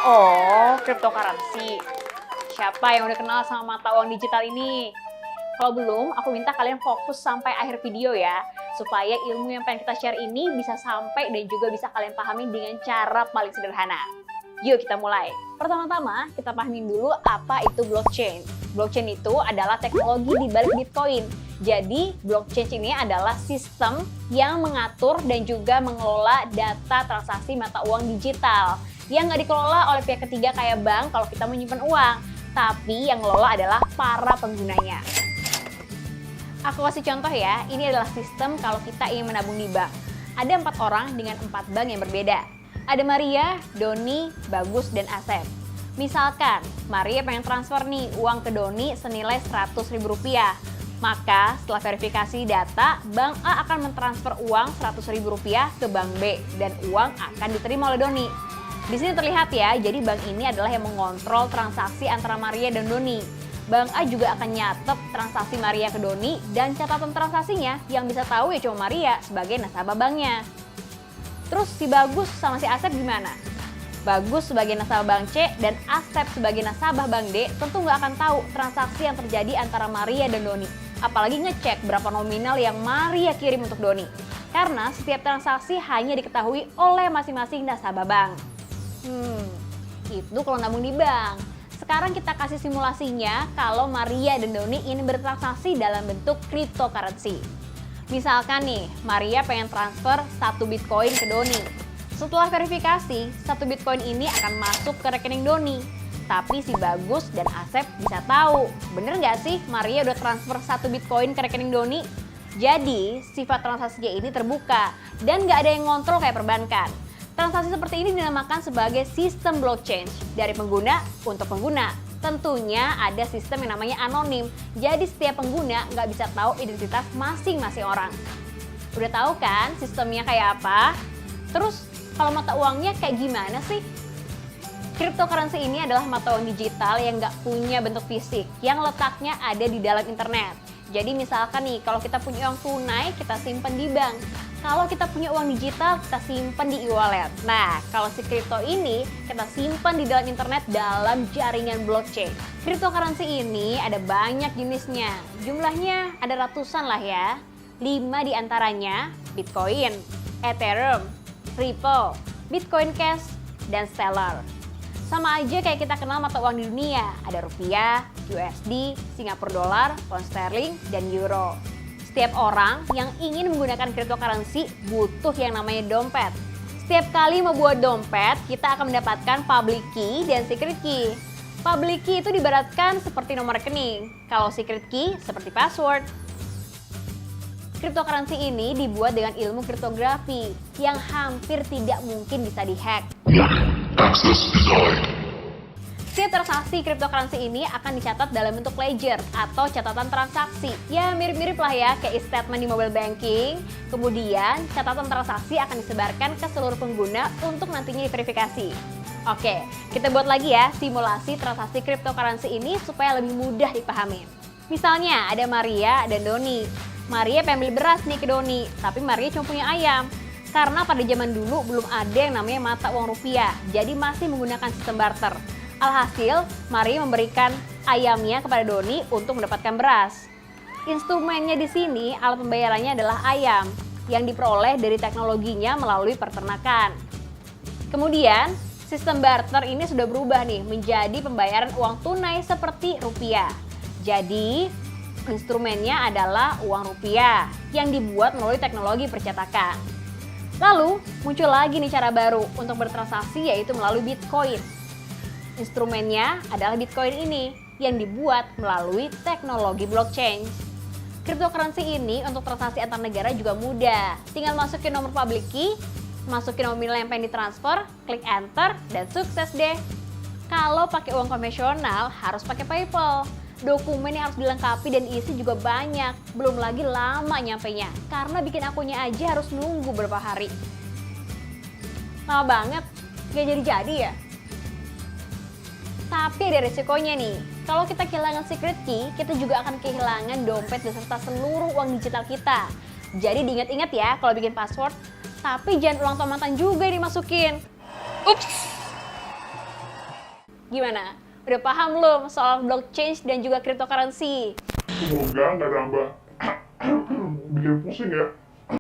Oh, cryptocurrency. Siapa yang udah kenal sama mata uang digital ini? Kalau belum, aku minta kalian fokus sampai akhir video ya, supaya ilmu yang pengen kita share ini bisa sampai dan juga bisa kalian pahami dengan cara paling sederhana. Yuk kita mulai. Pertama-tama, kita pahamin dulu apa itu blockchain. Blockchain itu adalah teknologi di balik Bitcoin. Jadi, blockchain ini adalah sistem yang mengatur dan juga mengelola data transaksi mata uang digital yang nggak dikelola oleh pihak ketiga kayak bank kalau kita menyimpan uang, tapi yang ngelola adalah para penggunanya. Aku kasih contoh ya, ini adalah sistem kalau kita ingin menabung di bank. Ada 4 orang dengan 4 bank yang berbeda. Ada Maria, Doni, Bagus, dan Asep. Misalkan, Maria pengen transfer nih uang ke Doni senilai Rp100.000. Maka setelah verifikasi data, Bank A akan mentransfer uang Rp100.000 ke Bank B dan uang akan diterima oleh Doni. Di sini terlihat ya, jadi bank ini adalah yang mengontrol transaksi antara Maria dan Doni. Bank A juga akan nyatet transaksi Maria ke Doni dan catatan transaksinya yang bisa tahu ya cuma Maria sebagai nasabah banknya. Terus si Bagus sama si Asep gimana? Bagus sebagai nasabah bank C dan Asep sebagai nasabah bank D tentu nggak akan tahu transaksi yang terjadi antara Maria dan Doni. Apalagi ngecek berapa nominal yang Maria kirim untuk Doni. Karena setiap transaksi hanya diketahui oleh masing-masing nasabah bank. Itu kalau nabung di bank. Sekarang kita kasih simulasinya kalau Maria dan Doni ingin bertransaksi dalam bentuk cryptocurrency. Misalkan nih, Maria pengen transfer 1 Bitcoin ke Doni. Setelah verifikasi, 1 Bitcoin ini akan masuk ke rekening Doni. Tapi si Bagus dan Asep bisa tahu, bener nggak sih Maria udah transfer 1 Bitcoin ke rekening Doni? Jadi, sifat transaksinya ini terbuka dan nggak ada yang ngontrol kayak perbankan. Transaksi seperti ini dinamakan sebagai sistem blockchain dari pengguna untuk pengguna. Tentunya ada sistem yang namanya anonim, jadi setiap pengguna nggak bisa tahu identitas masing-masing orang. Udah tahu kan sistemnya kayak apa? Terus kalau mata uangnya kayak gimana sih? Cryptocurrency ini adalah mata uang digital yang nggak punya bentuk fisik, yang letaknya ada di dalam internet. Jadi misalkan nih, kalau kita punya uang tunai, kita simpan di bank. Kalau kita punya uang digital, kita simpan di e-wallet. Nah, kalau si kripto ini, kita simpan di dalam internet dalam jaringan blockchain. Cryptocurrency ini ada banyak jenisnya. Jumlahnya ada ratusan lah ya. 5 diantaranya Bitcoin, Ethereum, Ripple, Bitcoin Cash, dan Stellar. Sama aja kayak kita kenal mata uang di dunia. Ada rupiah, USD, Singapura Dollar, Pound Sterling, dan Euro. Setiap orang yang ingin menggunakan cryptocurrency butuh yang namanya dompet. Setiap kali membuat dompet, kita akan mendapatkan public key dan secret key. Public key itu diibaratkan seperti nomor rekening, kalau secret key seperti password. Cryptocurrency ini dibuat dengan ilmu kriptografi yang hampir tidak mungkin bisa dihack. Access denied. Setiap transaksi cryptocurrency ini akan dicatat dalam bentuk ledger atau catatan transaksi. Ya mirip-mirip lah ya kayak statement di mobile banking. Kemudian catatan transaksi akan disebarkan ke seluruh pengguna untuk nantinya diverifikasi. Oke, kita buat lagi ya simulasi transaksi cryptocurrency ini supaya lebih mudah dipahami. Misalnya ada Maria dan Doni. Maria pengen beli beras nih ke Doni, tapi Maria cuma punya ayam. Karena pada zaman dulu belum ada yang namanya mata uang rupiah, jadi masih menggunakan sistem barter. Alhasil, Maria memberikan ayamnya kepada Doni untuk mendapatkan beras. Instrumennya di sini, alat pembayarannya adalah ayam yang diperoleh dari teknologinya melalui peternakan. Kemudian, sistem barter ini sudah berubah nih menjadi pembayaran uang tunai seperti rupiah. Jadi, instrumennya adalah uang rupiah yang dibuat melalui teknologi percetakan. Lalu, muncul lagi nih cara baru untuk bertransaksi yaitu melalui Bitcoin. Instrumennya adalah Bitcoin ini yang dibuat melalui teknologi blockchain. Cryptocurrency ini untuk transaksi antar negara juga mudah. Tinggal masukin nomor public key, masukin nominal yang pengen ditransfer, klik enter, dan sukses deh. Kalau pakai uang konvensional harus pakai PayPal. Dokumen yang harus dilengkapi dan isi juga banyak, belum lagi lama nyampenya. Karena bikin akunnya aja harus nunggu beberapa hari. Lama banget, gak jadi-jadi ya? Tapi ada resikonya nih, kalau kita kehilangan secret key, kita juga akan kehilangan dompet beserta seluruh uang digital kita. Jadi diingat-ingat ya kalau bikin password, tapi jangan ulang tahun mantan juga yang dimasukin. Ups! Gimana? Udah paham belum soal blockchain dan juga cryptocurrency? Semoga nggak nambah bikin pusing ya.